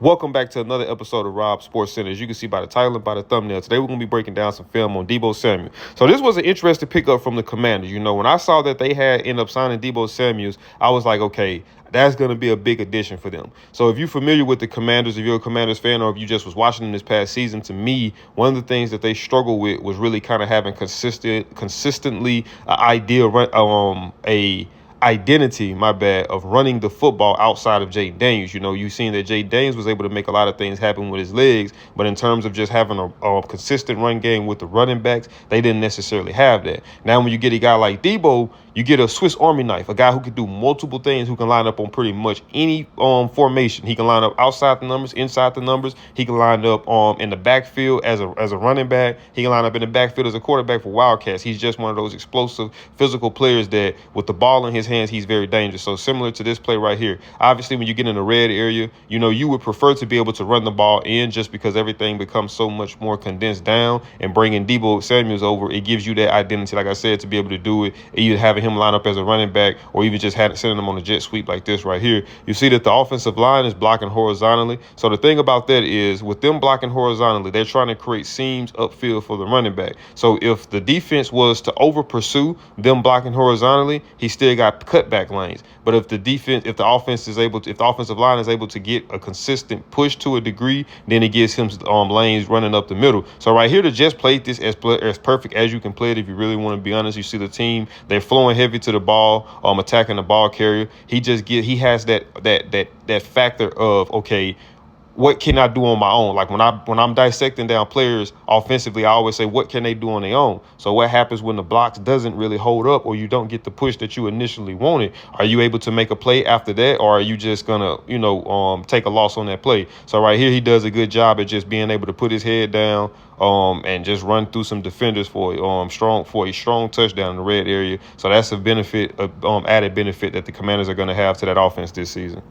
Welcome back to another episode of Rob Sports Center. As you can see by the title and by the thumbnail, today we're going to be breaking down some film on Deebo Samuel. So this was an interesting pickup from the Commanders. You know, when I saw that they had ended up signing Deebo Samuel, I was like, okay, that's going to be a big addition for them. So if you're familiar with the Commanders, if you're a Commanders fan, or if you just was watching them this past season, to me, one of the things that they struggled with was really kind of having consistently identity, of running the football outside of Jay Daniels. You know, you've seen that Jay Daniels was able to make a lot of things happen with his legs, but in terms of just having a consistent run game with the running backs, they didn't necessarily have that. Now, when you get a guy like Deebo, you get a Swiss Army knife, a guy who can do multiple things, who can line up on pretty much any formation. He can line up outside the numbers, inside the numbers. He can line up in the backfield as a running back. He can line up in the backfield as a quarterback for Wildcats. He's just one of those explosive, physical players that, with the ball in his hands, he's very dangerous. So similar to this play right here. Obviously, when you get in the red area, you know, you would prefer to be able to run the ball in, just because everything becomes so much more condensed down. And bringing Deebo Samuels over, it gives you that identity, like I said, to be able to do it. Either having him line up as a running back, or even just sending him on a jet sweep like this right here. You see that the offensive line is blocking horizontally. So the thing about that is, with them blocking horizontally, they're trying to create seams upfield for the running back. So if the defense was to over pursue them blocking horizontally, he still got cutback lanes. But if the offensive line is able to get a consistent push to a degree, then it gives him lanes running up the middle. So right here, the Jets played this as perfect as you can play it. If you really want to be honest, you see the team, they're flowing heavy to the ball, attacking the ball carrier. He has that factor of, okay, what can I do on my own? Like when I'm dissecting down players offensively, I always say, what can they do on their own? So what happens when the blocks doesn't really hold up, or you don't get the push that you initially wanted? Are you able to make a play after that, or are you just gonna, take a loss on that play? So right here, he does a good job at just being able to put his head down, and just run through some defenders for a strong touchdown in the red area. So that's a added benefit that the Commanders are going to have to that offense this season.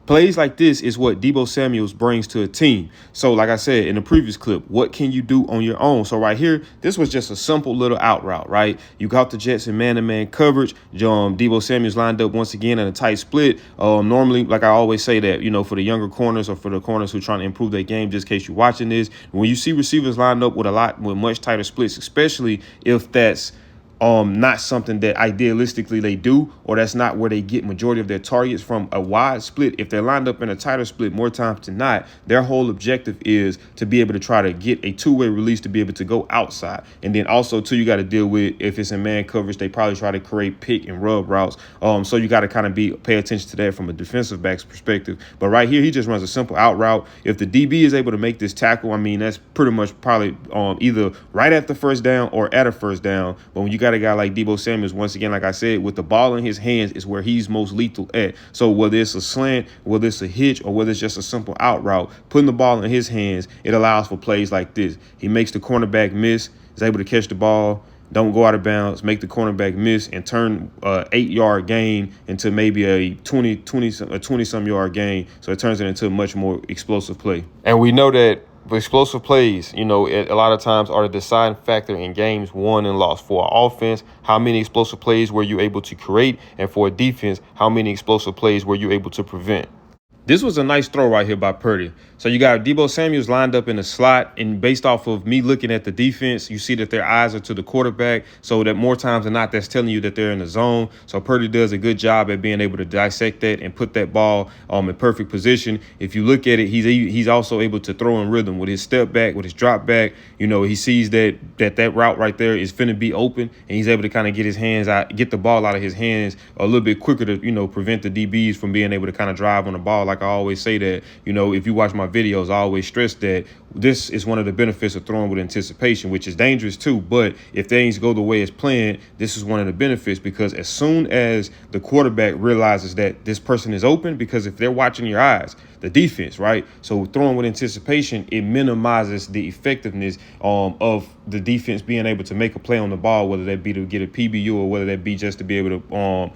Plays like this is what Deebo Samuel brings to a team. So like I said in the previous clip, what can you do on your own? So right here, this was just a simple little out route, right? You got the Jets in man-to-man coverage. Deebo Samuel's lined up once again in a tight split. Normally, like I always say that, for the younger corners, or for the corners who are trying to improve their game, just in case you're watching this, when you see receivers lined up with much tighter splits, especially if that's not something that idealistically they do, or that's not where they get majority of their targets from a wide split. If they're lined up in a tighter split, more times than not, their whole objective is to be able to try to get a two-way release to be able to go outside. And then also too, you got to deal with, if it's in man coverage, they probably try to create pick and rub routes. So you got to kind of pay attention to that from a defensive back's perspective. But right here, he just runs a simple out route. If the DB is able to make this tackle, I mean, that's pretty much probably either right at the first down or at a first down. But when you got a guy like Deebo Samuel, once again, like I said, with the ball in his hands is where he's most lethal at. So whether it's a slant, whether it's a hitch, or whether it's just a simple out route, putting the ball in his hands, it allows for plays like this. He makes the cornerback miss, is able to catch the ball, don't go out of bounds, make the cornerback miss, and turn 8-yard gain into maybe a 20-some yard gain. So it turns it into a much more explosive play. And we know that explosive plays, a lot of times are the deciding factor in games won and lost. For an offense, how many explosive plays were you able to create? And for a defense, how many explosive plays were you able to prevent? This was a nice throw right here by Purdy. So you got Deebo Samuel lined up in the slot, and based off of me looking at the defense, you see that their eyes are to the quarterback, so that more times than not, that's telling you that they're in the zone. So Purdy does a good job at being able to dissect that and put that ball in perfect position. If you look at it, he's also able to throw in rhythm with his step back, with his drop back. He sees that route right there is finna be open, and he's able to kind of get the ball out of his hands a little bit quicker to prevent the DBs from being able to kind of drive on the ball. Like I always say that, if you watch my videos, I always stress that this is one of the benefits of throwing with anticipation, which is dangerous too. But if things go the way it's planned, this is one of the benefits, because as soon as the quarterback realizes that this person is open, because if they're watching your eyes, the defense, right? So throwing with anticipation, it minimizes the effectiveness of the defense being able to make a play on the ball, whether that be to get a PBU, or whether that be just to be able to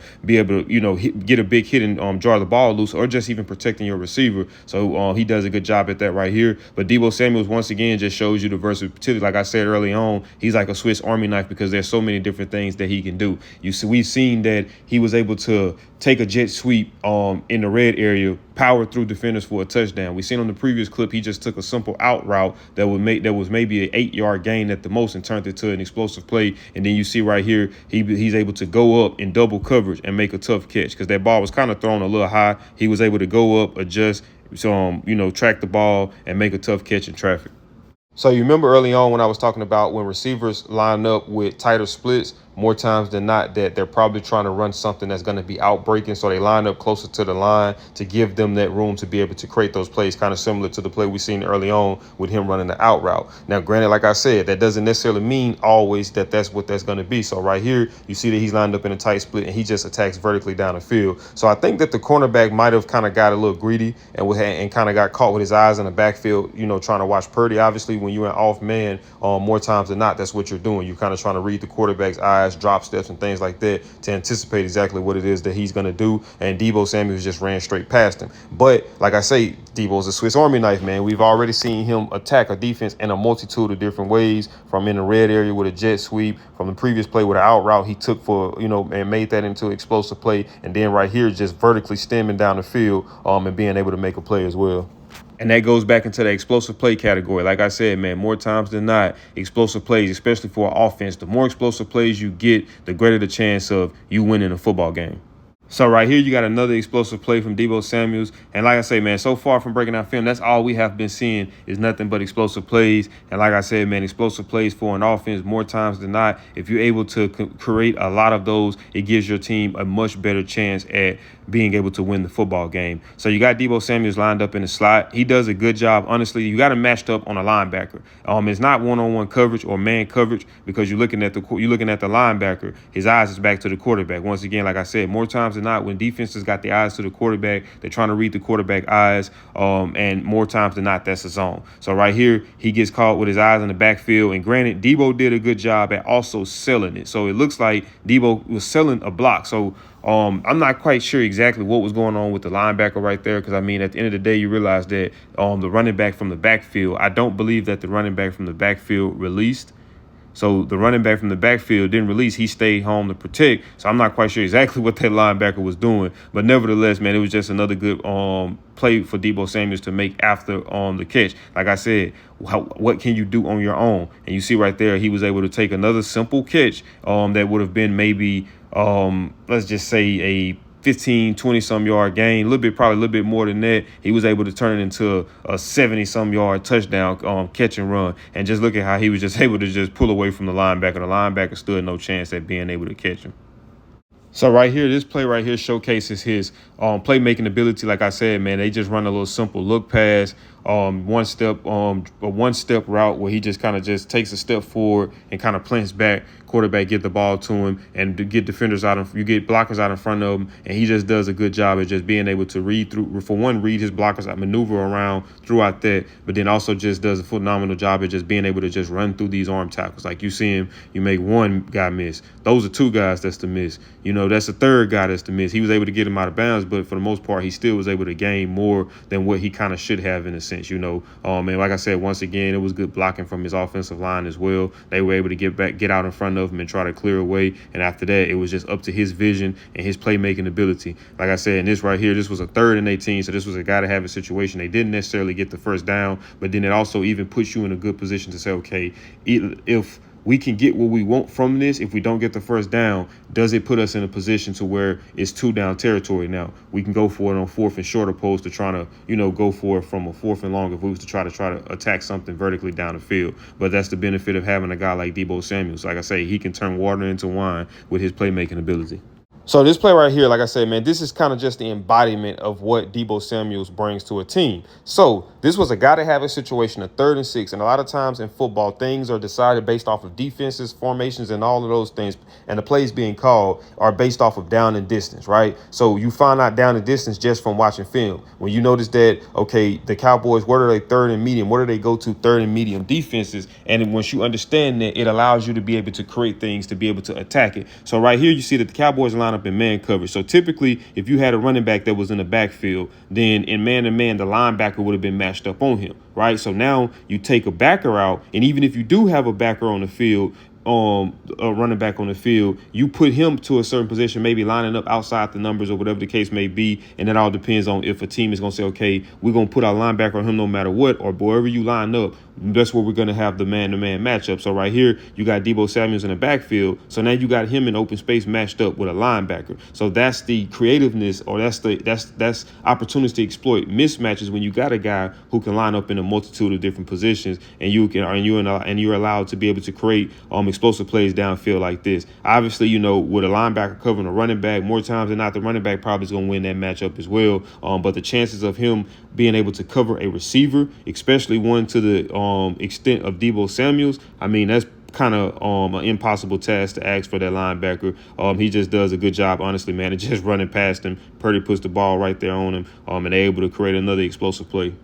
get a big hit and jar the ball loose, or just even protect protecting your receiver. So he does a good job at that right here. But Deebo Samuel once again just shows you the versatility. Like I said early on, he's like a Swiss Army knife because there's so many different things that he can do. You see, we've seen that he was able to take a jet sweep in the red area, power through defenders for a touchdown. We seen on the previous clip he just took a simple out route that was maybe an 8-yard gain at the most and turned it to an explosive play. And then you see right here he's able to go up in double coverage and make a tough catch because that ball was kind of thrown a little high. He was able to go up, adjust, track the ball and make a tough catch in traffic. So you remember early on when I was talking about when receivers line up with tighter splits, more times than not that they're probably trying to run something that's going to be outbreaking. So they line up closer to the line to give them that room to be able to create those plays, kind of similar to the play we seen early on with him running the out route. Now, granted, like I said, that doesn't necessarily mean always that that's what that's going to be. So right here, you see that he's lined up in a tight split and he just attacks vertically down the field. So I think that the cornerback might have kind of got a little greedy and kind of got caught with his eyes in the backfield, trying to watch Purdy. Obviously, when you're an off man, more times than not, that's what you're doing. You're kind of trying to read the quarterback's eyes, drop steps and things like that to anticipate exactly what it is that he's going to do. And Deebo Samuel just ran straight past him. But like I say, Deebo's a Swiss Army knife, man. We've already seen him attack a defense in a multitude of different ways, from in the red area with a jet sweep, from the previous play with an out route he took for, and made that into an explosive play. And then right here, just vertically stemming down the field and being able to make a play as well. And that goes back into the explosive play category. Like I said, man, more times than not, explosive plays, especially for an offense, the more explosive plays you get, the greater the chance of you winning a football game. So right here, you got another explosive play from Deebo Samuels. And like I say, man, so far from breaking down film, that's all we have been seeing is nothing but explosive plays. And like I said, man, explosive plays for an offense, more times than not, if you're able to create a lot of those, it gives your team a much better chance at being able to win the football game. So you got Deebo Samuels lined up in the slot. He does a good job. Honestly, you got him matched up on a linebacker. It's not one-on-one coverage or man coverage because you're looking at the linebacker. His eyes is back to the quarterback. Once again, like I said, more times than not, when defenses got the eyes to the quarterback, they're trying to read the quarterback eyes, and more times than not, that's a zone. So right here, he gets caught with his eyes in the backfield. And granted, Deebo did a good job at also selling it. So it looks like Deebo was selling a block. So I'm not quite sure exactly what was going on with the linebacker right there, because, I mean, at the end of the day, you realize that the running back from the backfield, I don't believe that the running back from the backfield released. So the running back from the backfield didn't release. He stayed home to protect. So I'm not quite sure exactly what that linebacker was doing. But nevertheless, man, it was just another good play for Deebo Samuels to make after the catch. Like I said, what can you do on your own? And you see right there, he was able to take another simple catch that would have been maybe, let's just say, a 15, 20-some yard gain, probably a little bit more than that. He was able to turn it into a 70-some yard touchdown catch and run. And just look at how he was just able to just pull away from the linebacker. The linebacker stood no chance at being able to catch him. So right here, this play right here showcases his playmaking ability. Like I said, man, they just run a little simple look pass, a one-step route where he just kind of just takes a step forward and kind of plants back. Quarterback get the ball to him and to get defenders you get blockers out in front of him, and he just does a good job of just being able to read his blockers out, maneuver around throughout that, but then also just does a phenomenal job of just being able to just run through these arm tackles. Like you see him, you make one guy miss. Those are two guys that's the miss. That's a third guy that's the miss. He was able to get him out of bounds, but for the most part, he still was able to gain more than what he kind of should have in a sense, And like I said, once again, it was good blocking from his offensive line as well. They were able to get out in front of him and try to clear away. And after that, it was just up to his vision and his playmaking ability. Like I said, and this right here, this was a 3rd and 18. So this was a guy to have a situation. They didn't necessarily get the first down, but then it also even puts you in a good position to say, okay, if we can get what we want from this, if we don't get the first down, does it put us in a position to where it's 2-down territory now? We can go for it on 4th and short, opposed to trying to, go for it from a 4th and long if we was to try to attack something vertically down the field. But that's the benefit of having a guy like Deebo Samuel. Like I say, he can turn water into wine with his playmaking ability. So this play right here, like I said, man, this is kind of just the embodiment of what Deebo Samuels brings to a team. So This was a gotta have a situation, a 3rd and 6. And a lot of times in football, things are decided based off of defenses, formations, and all of those things. And the plays being called are based off of down and distance, right? So you find out down and distance just from watching film. When you notice that, okay, the Cowboys, what are they 3rd and medium? What do they go to 3rd and medium defenses? And once you understand that, it allows you to be able to create things to be able to attack it. So right here, you see that the Cowboys line up in man coverage. So typically, if you had a running back that was in the backfield, then in man-to-man, the linebacker would have been matched up on him, right? So now you take a backer out, and even if you do have a backer on the field, a running back on the field, you put him to a certain position, maybe lining up outside the numbers or whatever the case may be. And that all depends on if a team is going to say, okay, we're going to put our linebacker on him no matter what, or wherever you line up, that's where we're going to have the man-to-man matchup. So right here, you got Deebo Samuel in the backfield. So now you got him in open space matched up with a linebacker. So that's the creativeness, or that's opportunities to exploit mismatches when you got a guy who can line up in a multitude of different positions, and you're allowed to be able to create explosive plays downfield like this. Obviously, with a linebacker covering a running back, more times than not, the running back probably is going to win that matchup as well. But the chances of him being able to cover a receiver, especially one to the extent of Deebo Samuel's, I mean, that's kind of an impossible task to ask for that linebacker. He just does a good job, honestly, man. It's just running past him. Purdy puts the ball right there on him, and they're able to create another explosive play.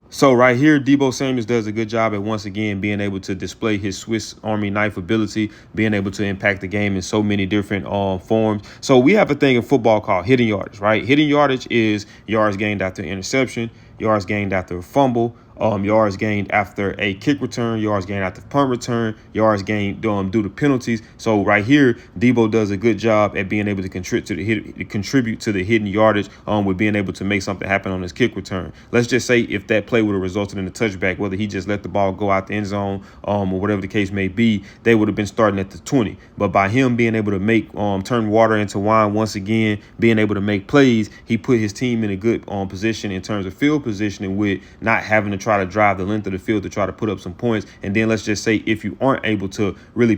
So right here, Deebo Samuel does a good job at once again being able to display his Swiss Army knife ability, being able to impact the game in so many different forms. So we have a thing in football called hitting yardage, right? Hitting yardage is yards gained after interception, yards gained after a fumble, yards gained after a kick return, yards gained after punt return, yards gained due to penalties. So right here, Deebo does a good job at being able to contribute to the hidden yardage with being able to make something happen on his kick return. Let's just say if that play would have resulted in a touchback, whether he just let the ball go out the end zone or whatever the case may be, they would have been starting at the 20. But by him being able to make turn water into wine once again, being able to make plays, he put his team in a good position in terms of field positioning with not having to try to drive the length of the field to try to put up some points. And then let's just say if you aren't able to really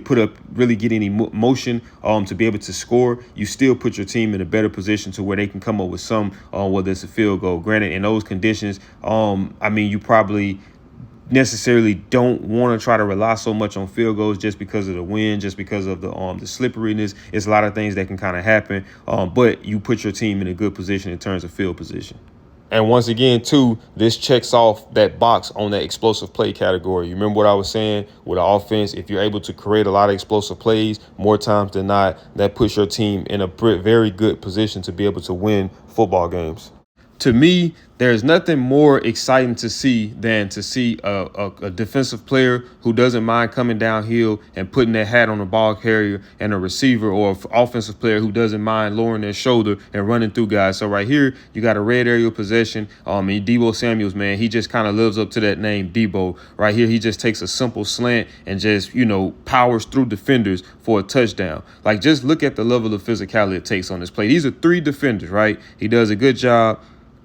get any motion to be able to score, you still put your team in a better position to where they can come up with some, whether it's a field goal. Granted, in those conditions, I mean, you probably necessarily don't want to try to rely so much on field goals just because of the wind, just because of the slipperiness. It's a lot of things that can kind of happen, but you put your team in a good position in terms of field position. And once again, too, this checks off that box on that explosive play category. You remember what I was saying with the offense? If you're able to create a lot of explosive plays, more times than not, that puts your team in a very good position to be able to win football games. To me, there's nothing more exciting to see than to see a defensive player who doesn't mind coming downhill and putting their hat on the ball carrier, and a receiver or an offensive player who doesn't mind lowering their shoulder and running through guys. So right here, you got a red aerial possession. And Deebo Samuel, man, he just kind of lives up to that name, Deebo. Right here, he just takes a simple slant and just, powers through defenders for a touchdown. Like, just look at the level of physicality it takes on this play. These are 3 defenders, right? He does a good job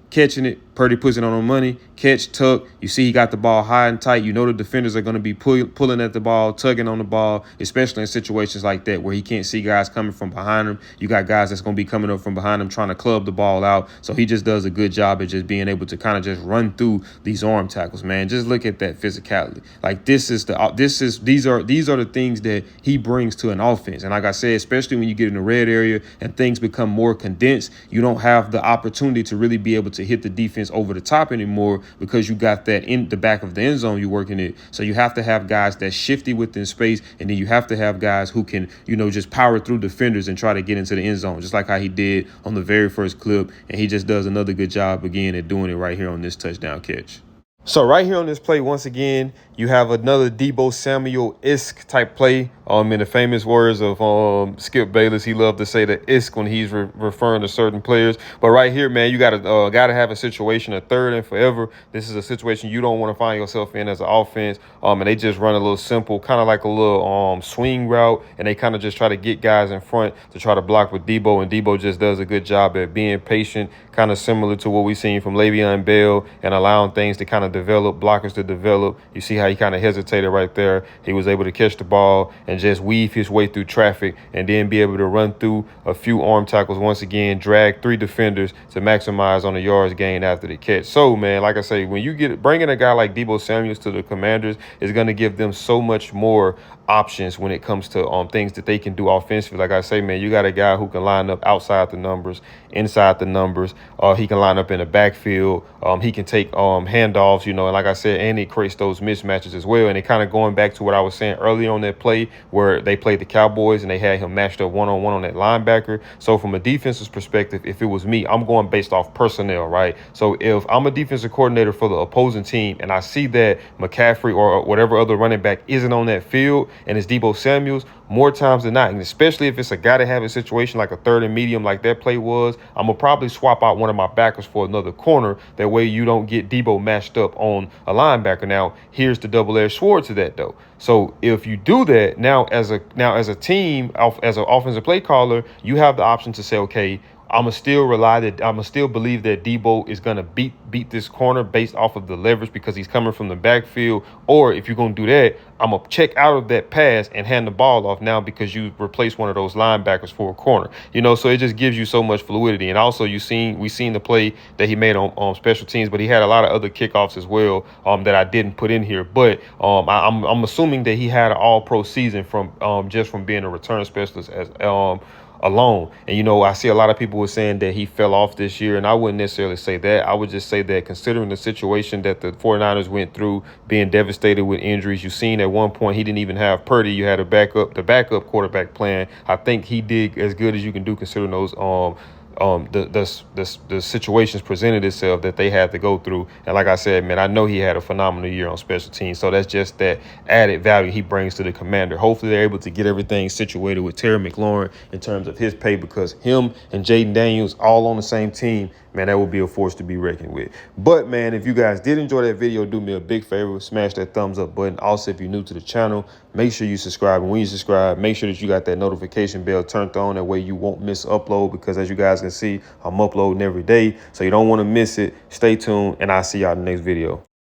catching it. Purdy puts it on the money. Catch, tuck. You see he got the ball high and tight. The defenders are going to be pulling at the ball, tugging on the ball, especially in situations like that where he can't see guys coming from behind him. You got guys that's going to be coming up from behind him trying to club the ball out. So he just does a good job at just being able to kind of just run through these arm tackles, man. Just look at that physicality. Like, these are the things that he brings to an offense. And like I said, especially when you get in the red area and things become more condensed, you don't have the opportunity to really be able to hit the defense over the top anymore because you got that in the back of the end zone you're working it. So you have to have guys that's shifty within space, and then you have to have guys who can, just power through defenders and try to get into the end zone, just like how he did on the very first clip. And he just does another good job again at doing it right here on this touchdown catch. So right here on this play, once again, you have another Deebo Samuel-esque type play. In the famous words of Skip Bayless, he loved to say the "isk" when he's referring to certain players. But right here, man, you gotta have a situation, a 3rd and forever. This is a situation you don't want to find yourself in as an offense. And they just run a little simple, kind of like a little swing route, and they kind of just try to get guys in front to try to block with Deebo. And Deebo just does a good job at being patient, kind of similar to what we've seen from Le'Veon Bell, and allowing things to kind of develop, blockers to develop. You see how how he kind of hesitated right there. He was able to catch the ball and just weave his way through traffic and then be able to run through a few arm tackles once again, drag 3 defenders to maximize on the yards gained after the catch. So, man, like I say, when you get bringing a guy like Deebo Samuel to the Commanders is going to give them so much more options when it comes to things that they can do offensively. Like I say, man, you got a guy who can line up outside the numbers, inside the numbers. He can line up in the backfield. He can take handoffs, and like I said, and he creates those mismatches as well. And it kind of going back to what I was saying earlier on that play where they played the Cowboys and they had him matched up one-on-one on that linebacker. So from a defensive perspective, if it was me, I'm going based off personnel, right? So if I'm a defensive coordinator for the opposing team and I see that McCaffrey or whatever other running back isn't on that field and it's Deebo Samuels, more times than not, and especially if it's a guy that have a situation like a 3rd and medium like that play was, I'm going to probably swap out one of my backers for another corner. That way you don't get Deebo matched up on a linebacker. Now, here's the double-edged sword to that, though. So if you do that, now as a team, as an offensive play caller, you have the option to say, okay, I'ma still believe that Deebo is gonna beat this corner based off of the leverage because he's coming from the backfield. Or if you're gonna do that, I'm gonna check out of that pass and hand the ball off now because you replaced one of those linebackers for a corner. So it just gives you so much fluidity. And also we seen the play that he made on special teams, but he had a lot of other kickoffs as well that I didn't put in here. But I'm assuming that he had an all-pro season from just from being a return specialist as alone. And I see a lot of people were saying that he fell off this year, and I wouldn't necessarily say that. I would just say that considering the situation that the 49ers went through, being devastated with injuries, you've seen at one point he didn't even have Purdy. You had the backup quarterback playing. I think he did as good as you can do considering those the situations presented itself that they had to go through. And like I said, man, I know he had a phenomenal year on special teams. So that's just that added value he brings to the Commander. Hopefully they're able to get everything situated with Terry McLaurin in terms of his pay, because him and Jaden Daniels all on the same team, man, that would be a force to be reckoned with. But, man, if you guys did enjoy that video, do me a big favor, smash that thumbs up button. Also, if you're new to the channel, make sure you subscribe. And when you subscribe, make sure that you got that notification bell turned on. That way you won't miss upload, because as you guys can see, I'm uploading every day. So you don't want to miss it. Stay tuned, and I'll see y'all in the next video.